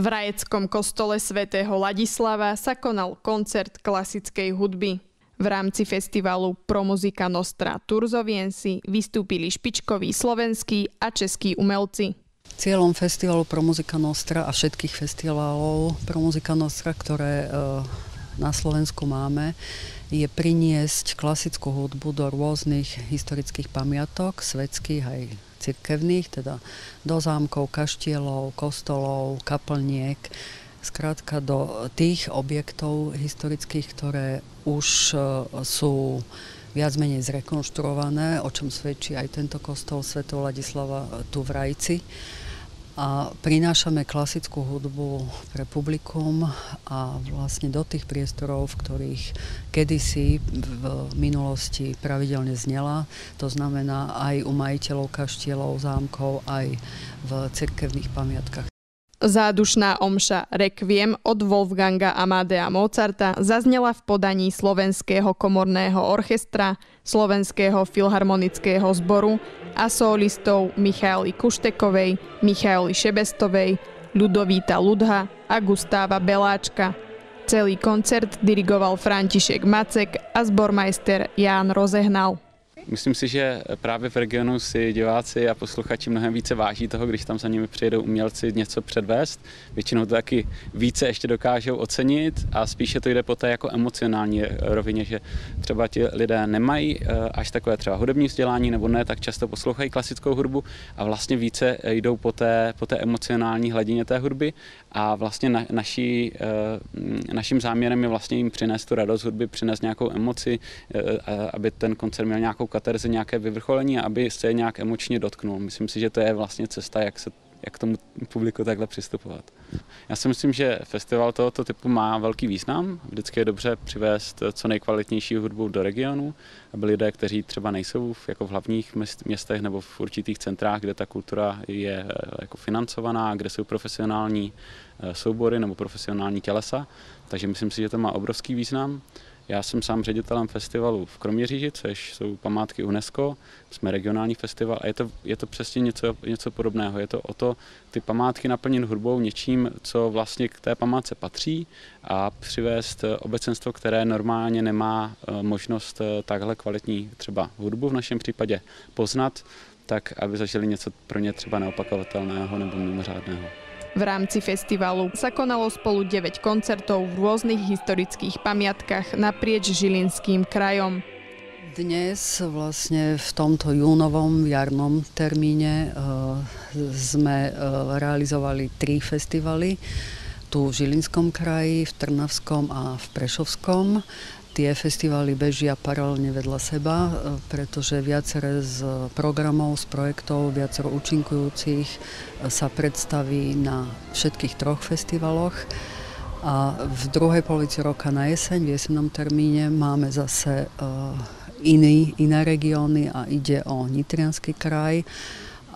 V Rajeckom kostole svätého Ladislava sa konal koncert klasickej hudby. V rámci festivalu Pro Musica Nostra Turzoviensi vystúpili špičkoví slovenskí a českí umelci. Cieľom festivalu Pro Musica Nostra a všetkých festivalov Pro Musica Nostra, ktoré na Slovensku máme, je priniesť klasickú hudbu do rôznych historických pamiatok, svetských aj cirkevných, teda do zámkov, kaštielov, kostolov, kaplniek, skrátka do tých objektov historických, ktoré už sú viac menej zrekonštruované, o čom svedčí aj tento kostol svätého Ladislava tu v Rajci. A prinášame klasickú hudbu pre publikum a vlastne do tých priestorov, v ktorých kedysi v minulosti pravidelne znela. To znamená aj u majiteľov kaštielov, zámkov, aj v cirkevných pamiatkách. Zádušná omša Requiem od Wolfganga Amadea Mozarta zaznela v podaní Slovenského komorného orchestra, Slovenského filharmonického zboru a solistov Michaely Kuštekovej, Michaely Šebestovej, Ľudovíta Ľudha a Gustáva Beláčka. Celý koncert dirigoval František Macek a zbormajster Ján Rozehnal. Myslím si, že právě v regionu si diváci a posluchači mnohem více váží toho, když tam za nimi přijedou umělci něco předvést. Většinou to taky více ještě dokážou ocenit a spíše to jde po té jako emocionální rovině, že třeba ti lidé nemají až takové třeba hudební vzdělání nebo ne, tak často poslouchají klasickou hudbu a vlastně více jdou po té emocionální hladině té hudby a vlastně naším záměrem je vlastně jim přinést tu radost hudby, přinést nějakou emoci, aby ten koncert měl nějakou katarzi, nějaké vyvrcholení a aby se nějak emočně dotknul. Myslím si, že to je vlastně cesta, jak k tomu publiku takhle přistupovat. Já si myslím, že festival tohoto typu má velký význam. Vždycky je dobře přivést co nejkvalitnější hudbu do regionu, aby lidé, kteří třeba nejsou jako v hlavních městech nebo v určitých centrách, kde ta kultura je jako financovaná, kde jsou profesionální soubory nebo profesionální tělesa. Takže myslím si, že to má obrovský význam. Já jsem sám ředitelem festivalu v Kroměříži, což jsou památky UNESCO, jsme regionální festival a je to přesně něco podobného. Je to o to ty památky naplnit hudbou něčím, co vlastně k té památce patří a přivést obecenstvo, které normálně nemá možnost takhle kvalitní třeba hudbu v našem případě poznat, tak aby zažili něco pro ně třeba neopakovatelného nebo mimořádného. V rámci festivalu sa konalo spolu 9 koncertov v rôznych historických pamiatkách naprieč Žilinským krajom. Dnes vlastne v tomto júnovom jarnom termíne sme realizovali 3 festivaly. Tu v Žilinskom kraji, v Trnavskom a v Prešovskom. Tie festivaly bežia paralelne vedľa seba, pretože viacere z programov, z projektov, viacero účinkujúcich sa predstaví na všetkých 3 festivaloch. A v druhej polovici roka na jeseň, v jesennom termíne, máme zase iné regióny a ide o Nitriansky kraj,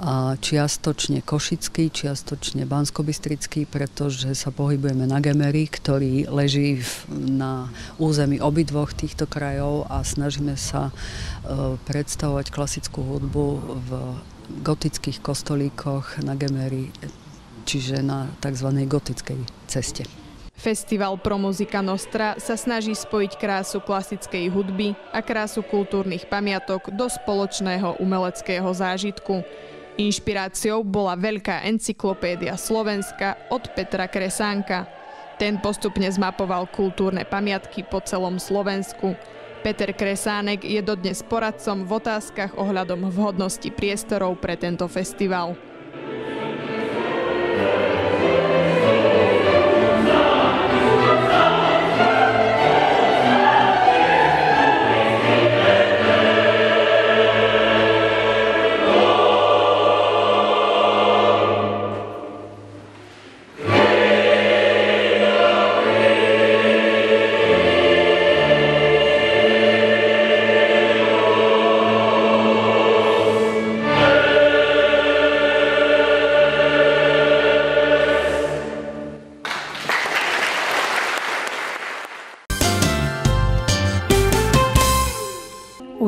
a čiastočne Košický, čiastočne Banskobystrický, pretože sa pohybujeme na Gemeri, ktorý leží na území obidvoch týchto krajov a snažíme sa predstavovať klasickú hudbu v gotických kostolíkoch na Gemeri, čiže na tzv. Gotickej ceste. Festival Pro Musica Nostra sa snaží spojiť krásu klasickej hudby a krásu kultúrnych pamiatok do spoločného umeleckého zážitku. Inšpiráciou bola veľká encyklopédia Slovenska od Petra Kresánka. Ten postupne zmapoval kultúrne pamiatky po celom Slovensku. Peter Kresánek je dodnes poradcom v otázkach ohľadom vhodnosti priestorov pre tento festival.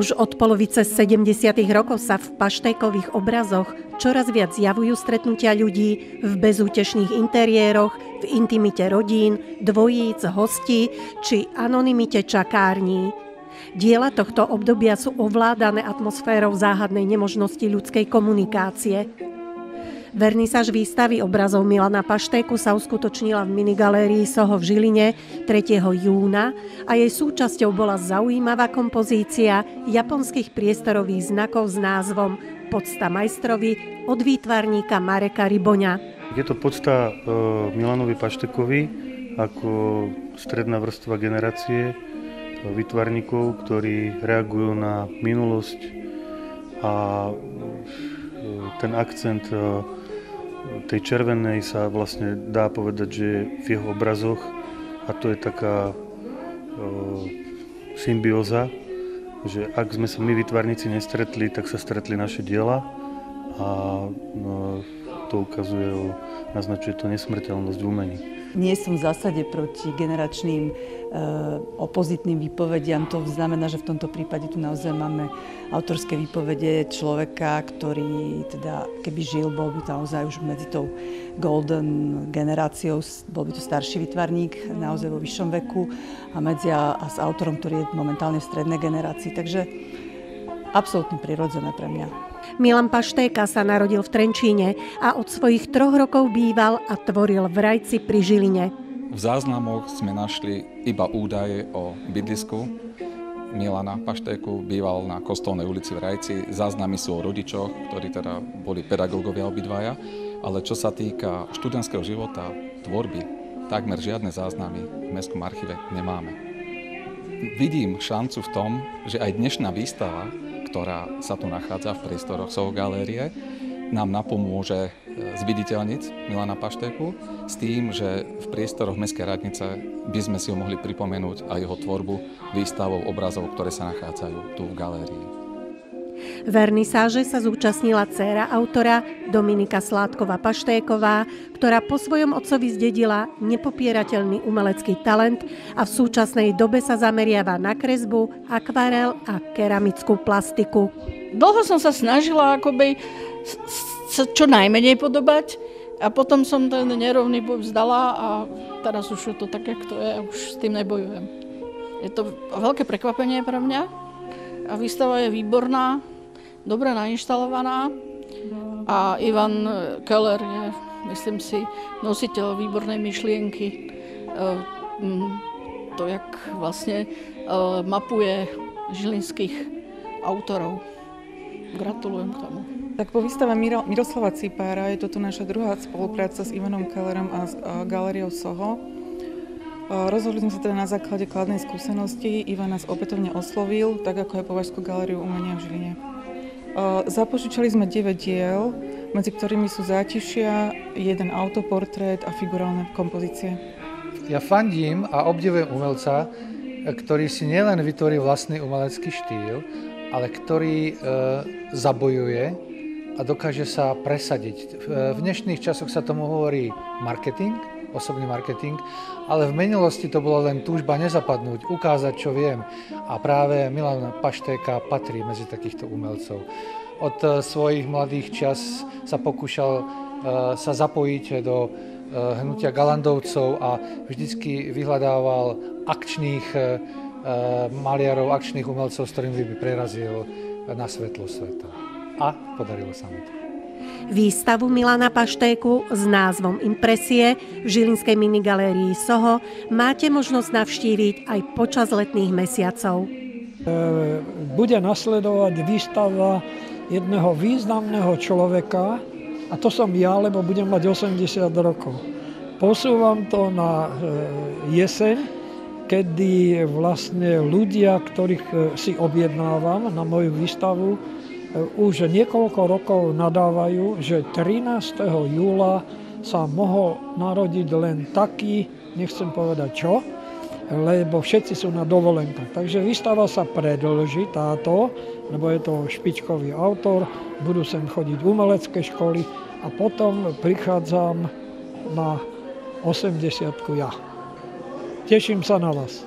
Už od polovice 70. rokov sa v paštékových obrazoch čoraz viac zjavujú stretnutia ľudí v bezútešných interiéroch, v intimite rodín, dvojíc, hostí či anonymite čakární. Diela tohto obdobia sú ovládané atmosférou záhadnej nemožnosti ľudskej komunikácie. Vernisáž výstavy obrazov Milana Paštéku sa uskutočnila v minigalérii Soho v Žiline 3. júna a jej súčasťou bola zaujímavá kompozícia japonských priestorových znakov s názvom Pocta majstrovi od výtvarníka Mareka Ryboňa. Je to pocta Milanovi Paštékovi ako stredná vrstva generácie výtvarníkov, ktorí reagujú na minulosť a ten akcent tej červenej sa vlastne dá povedať, že je v jeho obrazoch a to je taká symbióza, že ak sme sa my výtvarníci nestretli, tak sa stretli naše diela a to ukazuje, naznačuje to nesmrteľnosť v umení. Nie som v zásade proti generačným opozitným výpovediam. To znamená, že v tomto prípade tu naozaj máme autorské výpovede človeka, ktorý teda, keby žil, bol by to naozaj už medzi tou golden generáciou, bol by to starší výtvarník, naozaj vo vyššom veku a s autorom, ktorý je momentálne v strednej generácii. Takže absolútne prirodzené pre mňa. Milan Paštéka sa narodil v Trenčíne a od svojich 3 rokov býval a tvoril v Rajci pri Žiline. V záznamoch sme našli iba údaje o bydlisku Milana Paštéku. Býval na Kostolnej ulici v Rajci. Záznamy sú o rodičoch, ktorí teda boli pedagógovia obidvaja. Ale čo sa týka študentského života, tvorby, takmer žiadne záznamy v Mestskom archíve nemáme. Vidím šancu v tom, že aj dnešná výstava, ktorá sa tu nachádza v priestoroch Soho galérie, nám napomôže zviditeľniť Milana Paštéku s tým, že v priestoroch Mestskej radnice by sme si ho mohli pripomenúť aj jeho tvorbu výstavou obrazov, ktoré sa nachádzajú tu v galérii. Vernisáže sa zúčastnila dcéra autora Dominika Sládková Paštéková, ktorá po svojom otcovi zdedila nepopierateľný umelecký talent a v súčasnej dobe sa zameriava na kresbu, akvarel a keramickú plastiku. Dlho som sa snažila akoby sa čo najmenej podobať a potom som ten nerovný boj vzdala a teraz už je to tak, jak to je a už s tým nebojujem. Je to veľké prekvapenie pre mňa a výstava je výborná, dobre nainštalovaná a Ivan Keller je, myslím si, nositeľ výbornej myšlienky. To, jak vlastne mapuje žilinských autorov. Gratulujem k tomu. Tak po výstave Miroslava Cipára je toto naša druhá spolupráca s Ivanom Kellerom a s galériou Soho. Rozhodli sme sa teda na základe kladnej skúsenosti. Ivan nás opätovne oslovil, tak ako aj Považskú galériu umenia v Žiline. Zapožičali sme 9 diel, medzi ktorými sú zátišia, jeden autoportrét a figurálne kompozície. Ja fandím a obdivujem umelca, ktorý si nielen vytvorí vlastný umelecký štýl, ale ktorý zabojuje a dokáže sa presadiť. V dnešných časoch sa tomu hovorí marketing, osobný marketing, ale v minulosti to bolo len túžba nezapadnúť, ukázať, čo viem. A práve Milan Paštéka patrí medzi takýchto umelcov. Od svojich mladých čas sa pokúšal sa zapojiť do hnutia galandovcov a vždycky vyhľadával akčných maliarov, akčných umelcov, s ktorými by prerazil na svetlo sveta. A podarilo sa mu to. Výstavu Milana Paštéku s názvom Impresie v žilinskej minigalérii Soho máte možnosť navštíviť aj počas letných mesiacov. Bude nasledovať výstava jedného významného človeka, a to som ja, lebo budem mať 80 rokov. Posúvam to na jeseň, kedy vlastne ľudia, ktorých si objednávam na moju výstavu, už niekoľko rokov nadávajú, že 13. júla sa mohol narodiť len taký, nechcem povedať čo, lebo všetci sú na dovolenkách. Takže výstava sa predĺži táto, lebo je to špičkový autor, budú sem chodiť umelecké školy a potom prichádzam na 80-ku ja. Teším sa na vás.